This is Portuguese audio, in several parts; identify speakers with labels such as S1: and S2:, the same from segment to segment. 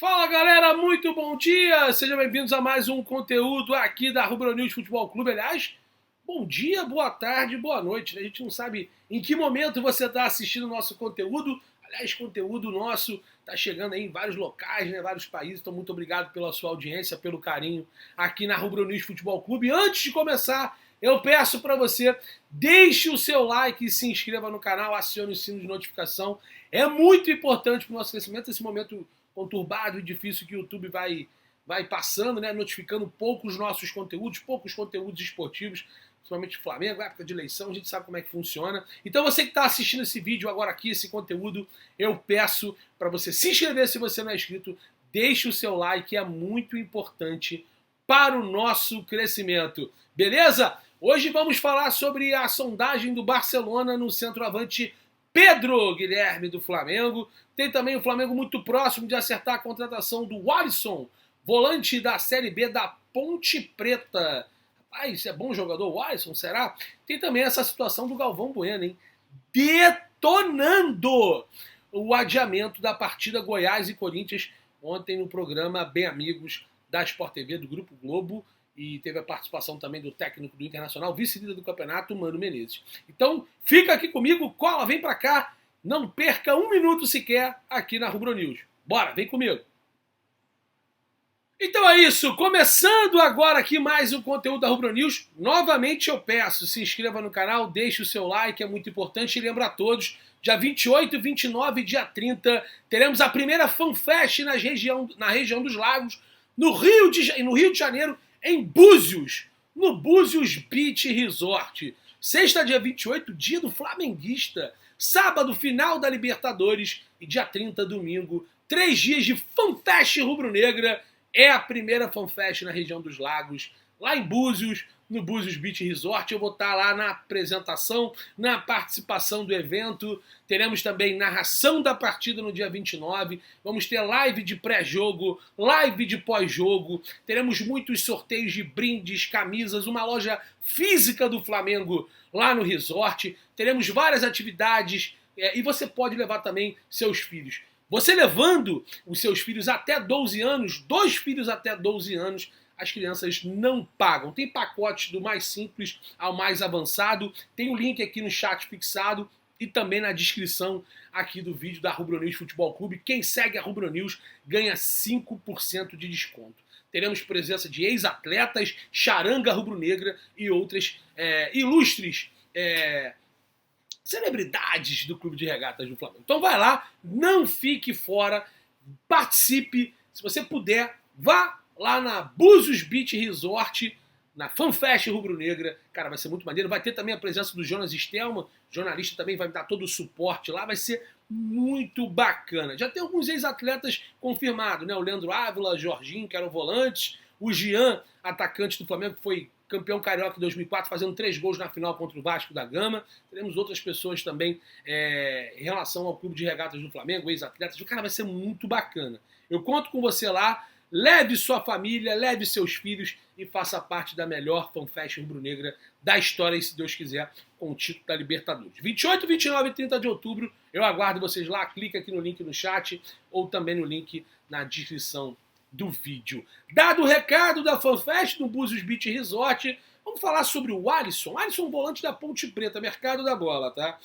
S1: Fala galera, muito bom dia! Sejam bem-vindos a mais um conteúdo aqui da Rubro News Futebol Clube. Aliás, bom dia, boa tarde, boa noite. A gente não sabe em que momento você está assistindo o nosso conteúdo. Aliás, conteúdo nosso está chegando aí em vários locais, né, vários países. Então, muito obrigado pela sua audiência, pelo carinho aqui na Rubro News Futebol Clube. Antes de começar, eu peço para você, deixe o seu like e se inscreva no canal, acione o sino de notificação. É muito importante para o nosso crescimento esse momento conturbado e difícil que o YouTube vai passando, né, notificando poucos nossos conteúdos, poucos conteúdos esportivos, principalmente Flamengo, época de eleição, a gente sabe como é que funciona. Então você que está assistindo esse vídeo agora aqui, esse conteúdo, eu peço para você se inscrever se você não é inscrito, deixe o seu like, é muito importante para o nosso crescimento. Beleza? Hoje vamos falar sobre a sondagem do Barcelona no centroavante Pedro Guilherme do Flamengo. Tem também o Flamengo muito próximo de acertar a contratação do Alisson, volante da Série B da Ponte Preta. Rapaz, é bom jogador o Alisson, será? Tem também essa situação do Galvão Bueno, hein? Detonando o adiamento da partida Goiás e Corinthians ontem no programa Bem Amigos da Sport TV, do Grupo Globo. E teve a participação também do técnico do Internacional, vice-líder do campeonato, Mano Menezes. Então, fica aqui comigo, cola, vem pra cá, não perca um minuto sequer aqui na Rubro News. Bora, vem comigo. Então é isso, começando agora aqui mais um conteúdo da Rubro News. Novamente eu peço, se inscreva no canal, deixe o seu like, é muito importante. E lembro a todos, dia 28, 29 e dia 30, teremos a primeira FanFest na região dos Lagos, no Rio de Janeiro, em Búzios, no Búzios Beach Resort. Sexta, dia 28, dia do flamenguista. Sábado, final da Libertadores. E dia 30, domingo, 3 dias de FanFest rubro-negra. É a primeira FanFest na região dos Lagos, lá em Búzios, no Búzios Beach Resort. Eu vou estar lá na apresentação, na participação do evento. Teremos também narração da partida no dia 29. Vamos ter live de pré-jogo, live de pós-jogo. Teremos muitos sorteios de brindes, camisas, uma loja física do Flamengo lá no resort. Teremos várias atividades e você pode levar também seus filhos. Você levando os seus filhos até 12 anos, 2 filhos até 12 anos, as crianças não pagam. Tem pacotes do mais simples ao mais avançado. Tem o link aqui no chat fixado e também na descrição aqui do vídeo da Rubro News Futebol Clube. Quem segue a Rubro News ganha 5% de desconto. Teremos presença de ex-atletas, charanga rubro-negra e outras ilustres celebridades do Clube de Regatas do Flamengo. Então vai lá, não fique fora, participe. Se você puder, vá lá na Búzios Beach Resort, na FanFest Rubro-Negra. Cara, vai ser muito maneiro. Vai ter também a presença do Jonas Stelman, jornalista também vai dar todo o suporte lá. Vai ser muito bacana. Já tem alguns ex-atletas confirmados, né? O Leandro Ávila, Jorginho, que eram volantes. O Jean, atacante do Flamengo, que foi campeão carioca em 2004, fazendo 3 gols na final contra o Vasco da Gama. Teremos outras pessoas também em relação ao Clube de Regatas do Flamengo, ex-atletas. O cara vai ser muito bacana. Eu conto com você lá. Leve sua família, leve seus filhos e faça parte da melhor FanFest rubro-negra da história, e se Deus quiser, com o título da Libertadores. 28, 29 e 30 de outubro, eu aguardo vocês lá. Clica aqui no link no chat ou também no link na descrição do vídeo. Dado o recado da FanFest no Búzios Beach Resort, vamos falar sobre o Alisson. Alisson, volante da Ponte Preta, mercado da bola, tá?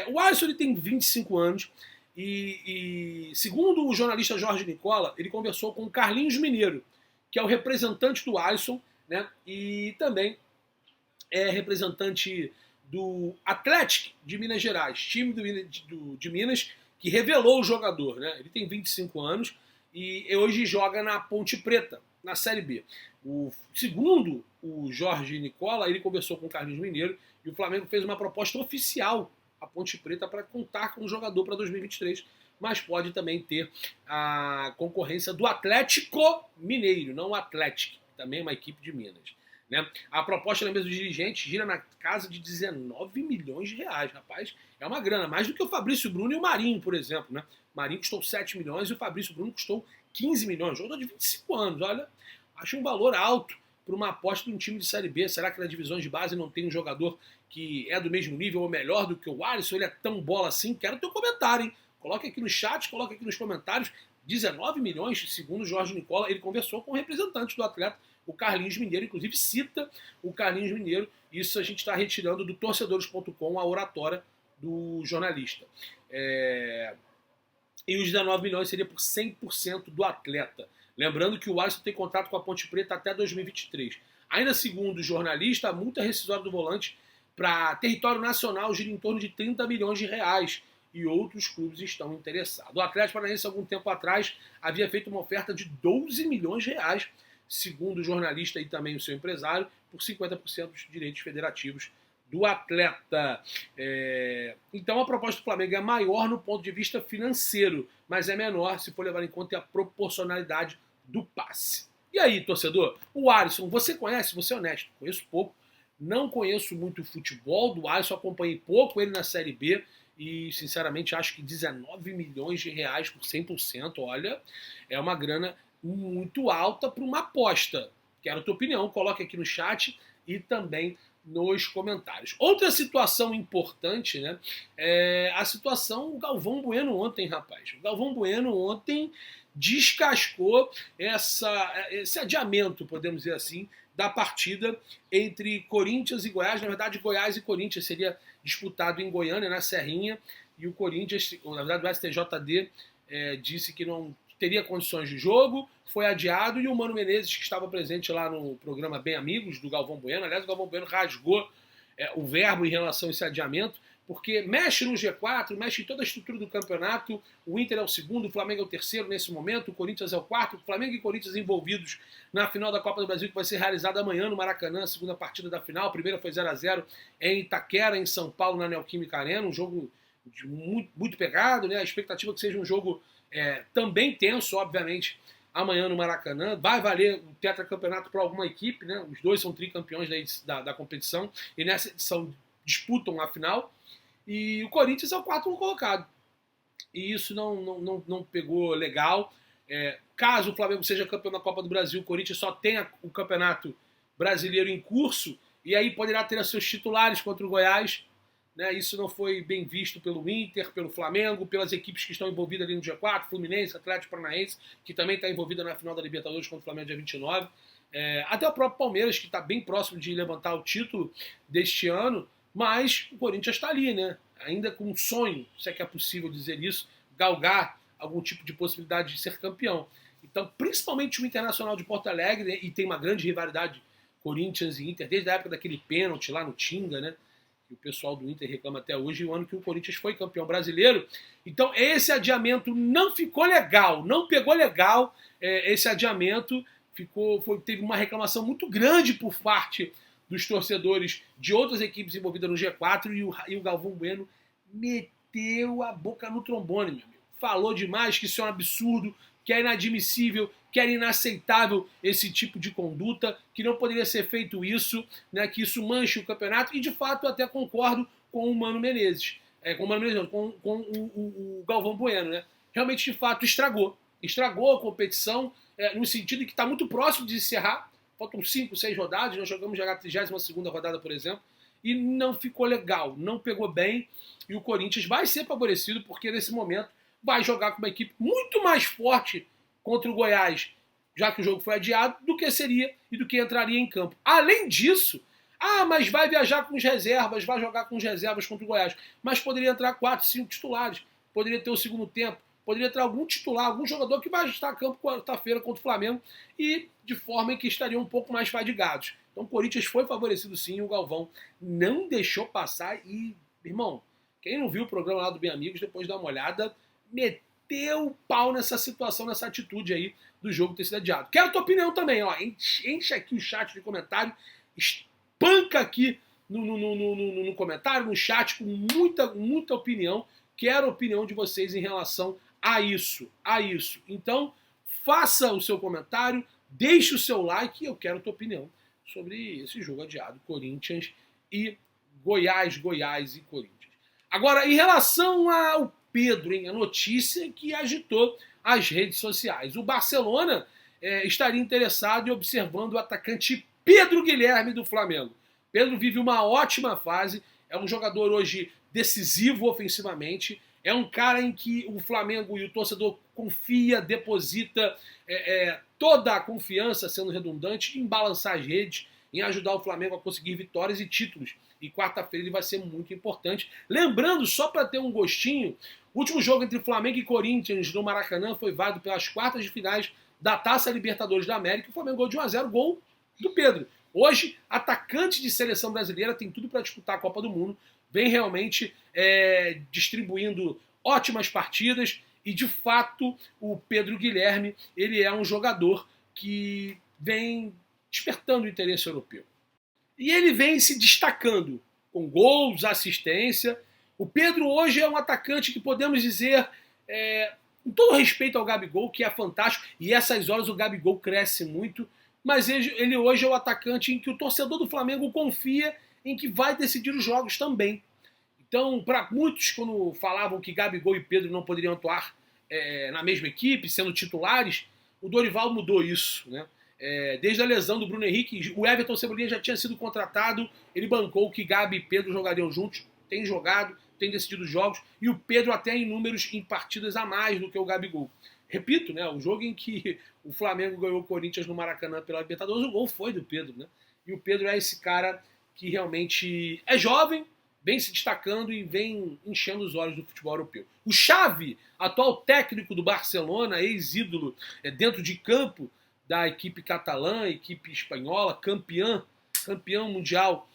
S1: O Alisson, ele tem 25 anos. E segundo o jornalista Jorge Nicola, ele conversou com o Carlinhos Mineiro, que é o representante do Alisson, né? E também é representante do Atlético de Minas Gerais, time de Minas, que revelou o jogador, né? Ele tem 25 anos e hoje joga na Ponte Preta, na Série B. Segundo o Jorge Nicola, ele conversou com o Carlinhos Mineiro e o Flamengo fez uma proposta oficial a Ponte Preta para contar com o jogador para 2023, mas pode também ter a concorrência do Atlético Mineiro, não o Atlético, também é uma equipe de Minas, né? A proposta na mesa dos dirigentes gira na casa de 19 milhões de reais, rapaz, é uma grana, mais do que o Fabrício Bruno e o Marinho, por exemplo, né? O Marinho custou 7 milhões e o Fabrício Bruno custou 15 milhões, jogador de 25 anos, olha, acho um valor alto para uma aposta de um time de Série B. Será que nas divisões de base não tem um jogador que é do mesmo nível ou melhor do que o Alisson? Ele é tão bola assim? Quero teu comentário, hein? Coloque aqui no chat, coloque aqui nos comentários. 19 milhões, segundo o Jorge Nicola, ele conversou com representantes do atleta, o Carlinhos Mineiro, inclusive cita o Carlinhos Mineiro. Isso a gente está retirando do torcedores.com, a oratória do jornalista. E os 19 milhões seria por 100% do atleta. Lembrando que o Alisson tem contrato com a Ponte Preta até 2023. Ainda segundo o jornalista, a multa rescisória do volante para território nacional gira em torno de 30 milhões de reais. E outros clubes estão interessados. O Atlético Paranaense, algum tempo atrás, havia feito uma oferta de 12 milhões de reais, segundo o jornalista e também o seu empresário, por 50% dos direitos federativos do atleta. Então a proposta do Flamengo é maior no ponto de vista financeiro, mas é menor se for levar em conta a proporcionalidade do passe. E aí, torcedor? O Alisson, você conhece? Você é honesto, conheço pouco, não conheço muito o futebol do Alisson, acompanhei pouco ele na Série B, e sinceramente acho que 19 milhões de reais por 100%, olha, é uma grana muito alta para uma aposta. Quero a tua opinião, coloque aqui no chat e também nos comentários. Outra situação importante, né, é a situação do Galvão Bueno ontem, rapaz. O Galvão Bueno ontem descascou esse adiamento, podemos dizer assim, da partida entre Corinthians e Goiás. Na verdade, Goiás e Corinthians seria disputado em Goiânia, na Serrinha, e o Corinthians, na verdade o STJD disse que não teria condições de jogo, foi adiado, e o Mano Menezes, que estava presente lá no programa Bem Amigos, do Galvão Bueno, aliás, o Galvão Bueno rasgou o verbo em relação a esse adiamento, porque mexe no G4, mexe em toda a estrutura do campeonato. O Inter é o segundo, o Flamengo é o terceiro nesse momento, o Corinthians é o quarto, o Flamengo e Corinthians envolvidos na final da Copa do Brasil, que vai ser realizada amanhã no Maracanã, a segunda partida da final. A primeira foi 0-0 em Itaquera, em São Paulo, na Neoquímica Arena, um jogo muito, muito pegado, né? A expectativa é que seja um jogo também tenso, obviamente, amanhã no Maracanã. Vai valer o tetracampeonato para alguma equipe, né? Os dois são tricampeões da competição, e nessa edição disputam a final. E o Corinthians é o quarto colocado. E isso não pegou legal. Caso o Flamengo seja campeão da Copa do Brasil, o Corinthians só tenha o Campeonato Brasileiro em curso, e aí poderá ter seus titulares contra o Goiás. Né? Isso não foi bem visto pelo Inter, pelo Flamengo, pelas equipes que estão envolvidas ali no G4, Fluminense, Atlético Paranaense, que também está envolvida na final da Libertadores contra o Flamengo dia 29. Até o próprio Palmeiras, que está bem próximo de levantar o título deste ano. Mas o Corinthians está ali, né? Ainda com um sonho, se é que é possível dizer isso, galgar algum tipo de possibilidade de ser campeão. Então, principalmente o Internacional de Porto Alegre, né? E tem uma grande rivalidade Corinthians e Inter, desde a época daquele pênalti lá no Tinga, né? Que o pessoal do Inter reclama até hoje, e o ano que o Corinthians foi campeão brasileiro. Então, esse adiamento não ficou legal, não pegou legal esse adiamento. Teve uma reclamação muito grande por parte dos torcedores de outras equipes envolvidas no G4, e o Galvão Bueno meteu a boca no trombone, meu amigo. Falou demais que isso é um absurdo, que é inadmissível, que era inaceitável esse tipo de conduta, que não poderia ser feito isso, né, que isso manche o campeonato, e de fato eu até concordo com o Mano Menezes, com o Galvão Bueno, né? Realmente, de fato, estragou a competição, no sentido que está muito próximo de encerrar. Faltam 5, 6 rodadas, nós jogamos já a 32ª rodada, por exemplo, e não ficou legal, não pegou bem, e o Corinthians vai ser favorecido, porque nesse momento vai jogar com uma equipe muito mais forte contra o Goiás, já que o jogo foi adiado, do que seria e do que entraria em campo. Além disso, mas vai viajar com os reservas, vai jogar com os reservas contra o Goiás, mas poderia entrar 4, 5 titulares, poderia ter o segundo tempo, poderia entrar algum titular, algum jogador que vai estar a campo quarta-feira contra o Flamengo, e de forma em que estariam um pouco mais fadigados. Então o Corinthians foi favorecido sim, e o Galvão não deixou passar. E, irmão, quem não viu o programa lá do Bem Amigos, depois dá uma olhada, meteu o pau nessa situação, nessa atitude aí do jogo ter sido adiado. Quero a tua opinião também, ó. Enche aqui o chat de comentário, espanca aqui no comentário, no chat, com muita opinião. Quero a opinião de vocês em relação a isso. Então, faça o seu comentário, deixe o seu like, e eu quero a tua opinião sobre esse jogo adiado, Corinthians e Goiás e Corinthians. Agora, em relação ao Pedro, a notícia que agitou as redes sociais. O Barcelona estaria interessado em observando o atacante Pedro Guilherme do Flamengo. Pedro vive uma ótima fase, é um jogador hoje decisivo ofensivamente, É um cara em que o Flamengo e o torcedor confia, deposita toda a confiança, sendo redundante, em balançar as redes, em ajudar o Flamengo a conseguir vitórias e títulos. E quarta-feira ele vai ser muito importante. Lembrando, só para ter um gostinho, o último jogo entre Flamengo e Corinthians no Maracanã foi válido pelas quartas de finais da Taça Libertadores da América. O Flamengo ganhou de 1-0, gol do Pedro. Hoje, atacante de seleção brasileira, tem tudo para disputar a Copa do Mundo. Vem realmente distribuindo ótimas partidas. E, de fato, o Pedro Guilherme, ele é um jogador que vem despertando o interesse europeu. E ele vem se destacando com gols, assistência. O Pedro hoje é um atacante que podemos dizer, com todo respeito ao Gabigol, que é fantástico, e essas horas o Gabigol cresce muito, mas ele hoje é o atacante em que o torcedor do Flamengo confia em que vai decidir os jogos também. Então, para muitos, quando falavam que Gabigol e Pedro não poderiam atuar na mesma equipe, sendo titulares, o Dorival mudou isso, né? Desde a lesão do Bruno Henrique, o Everton Cebolinha já tinha sido contratado, ele bancou que Gabi e Pedro jogariam juntos, tem jogado, tem decidido jogos, e o Pedro até em números em partidas a mais do que o Gabigol. Repito, né, o jogo em que o Flamengo ganhou o Corinthians no Maracanã pela Libertadores, o gol foi do Pedro, né? E o Pedro é esse cara que realmente é jovem, vem se destacando e vem enchendo os olhos do futebol europeu. O Xavi, atual técnico do Barcelona, ex-ídolo dentro de campo da equipe catalã, equipe espanhola, campeão mundial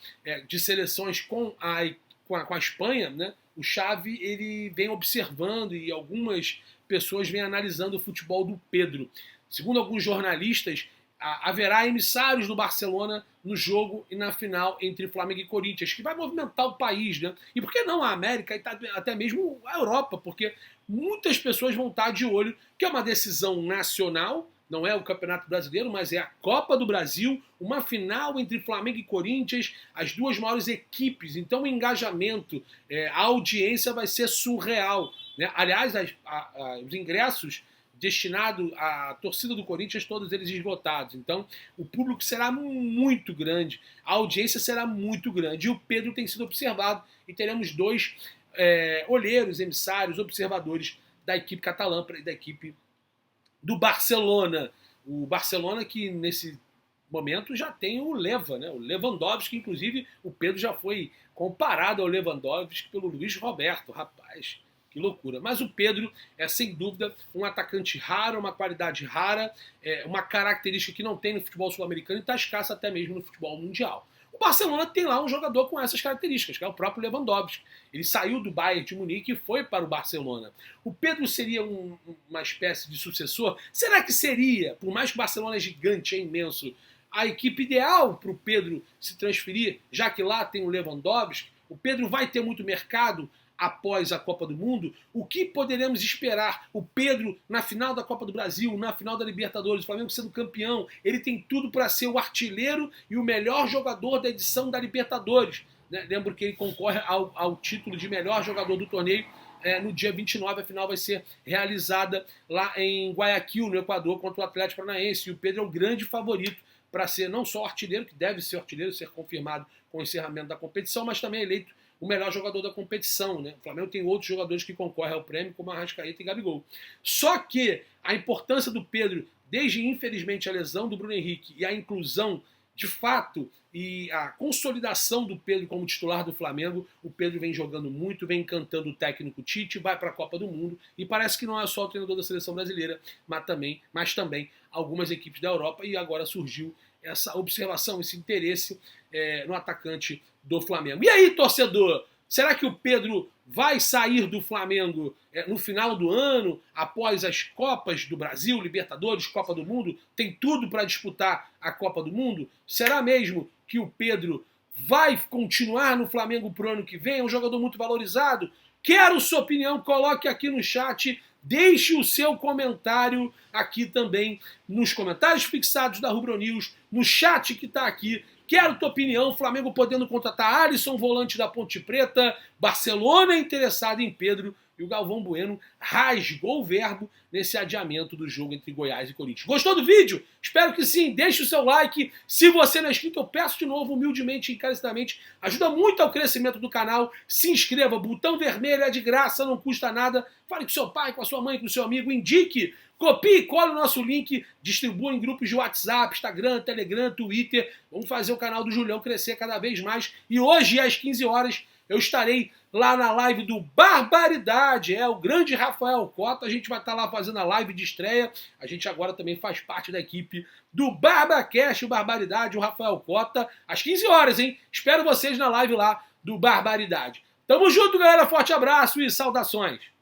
S1: de seleções com a Espanha, né? O Xavi, ele vem observando e algumas pessoas vêm analisando o futebol do Pedro. Segundo alguns jornalistas, haverá emissários do Barcelona no jogo e na final entre Flamengo e Corinthians, que vai movimentar o país, né? E por que não a América e até mesmo a Europa? Porque muitas pessoas vão estar de olho, que é uma decisão nacional, não é o Campeonato Brasileiro, mas é a Copa do Brasil, uma final entre Flamengo e Corinthians, as duas maiores equipes. Então o engajamento, a audiência vai ser surreal, né? Aliás, os ingressos destinados à torcida do Corinthians, todos eles esgotados. Então o público será muito grande, a audiência será muito grande. E o Pedro tem sido observado e teremos dois olheiros, emissários, observadores da equipe catalã e da equipe do Barcelona. O Barcelona que nesse momento já tem o Leva, né? O Lewandowski, inclusive o Pedro já foi comparado ao Lewandowski pelo Luiz Roberto, rapaz, que loucura. Mas o Pedro é sem dúvida um atacante raro, uma qualidade rara, uma característica que não tem no futebol sul-americano e está escassa até mesmo no futebol mundial. O Barcelona tem lá um jogador com essas características, que é o próprio Lewandowski. Ele saiu do Bayern de Munique e foi para o Barcelona. O Pedro seria uma espécie de sucessor? Será que seria, por mais que o Barcelona é gigante, é imenso, a equipe ideal para o Pedro se transferir, já que lá tem o Lewandowski? O Pedro vai ter muito mercado após a Copa do Mundo? O que poderemos esperar? O Pedro na final da Copa do Brasil, na final da Libertadores, o Flamengo sendo campeão, ele tem tudo para ser o artilheiro e o melhor jogador da edição da Libertadores. Né? Lembro que ele concorre ao título de melhor jogador do torneio. No dia 29, a final vai ser realizada lá em Guayaquil, no Equador, contra o Atlético Paranaense. E o Pedro é o grande favorito para ser não só o artilheiro, que deve ser o artilheiro, ser confirmado com o encerramento da competição, mas também eleito o melhor jogador da competição, né? O Flamengo tem outros jogadores que concorrem ao prêmio, como Arrascaeta e Gabigol. Só que a importância do Pedro, desde infelizmente a lesão do Bruno Henrique e a inclusão de fato e a consolidação do Pedro como titular do Flamengo, o Pedro vem jogando muito, vem encantando o técnico Tite, vai para a Copa do Mundo e parece que não é só o treinador da seleção brasileira, mas também algumas equipes da Europa, e agora surgiu essa observação, esse interesse no atacante do Flamengo. E aí, torcedor? Será que o Pedro vai sair do Flamengo no final do ano, após as Copas do Brasil, Libertadores, Copa do Mundo? Tem tudo para disputar a Copa do Mundo? Será mesmo que o Pedro vai continuar no Flamengo pro ano que vem? É um jogador muito valorizado? Quero sua opinião, coloque aqui no chat, deixe o seu comentário aqui também nos comentários fixados da Rubro News, no chat que está aqui. Quero tua opinião, Flamengo podendo contratar Alisson, volante da Ponte Preta, Barcelona interessado em Pedro e o Galvão Bueno rasgou o verbo nesse adiamento do jogo entre Goiás e Corinthians. Gostou do vídeo? Espero que sim. Deixe o seu like. Se você não é inscrito, eu peço de novo, humildemente e encarecidamente. Ajuda muito ao crescimento do canal. Se inscreva. Botão vermelho é de graça, não custa nada. Fale com seu pai, com a sua mãe, com o seu amigo. Indique. Copie e cole o nosso link. Distribua em grupos de WhatsApp, Instagram, Telegram, Twitter. Vamos fazer o canal do Julião crescer cada vez mais. E hoje, às 15 horas, eu estarei lá na live do Barbaridade, o grande Rafael Cota, a gente vai estar lá fazendo a live de estreia, a gente agora também faz parte da equipe do BarbaCast, o Barbaridade, o Rafael Cota, às 15 horas, hein? Espero vocês na live lá do Barbaridade. Tamo junto, galera, forte abraço e saudações!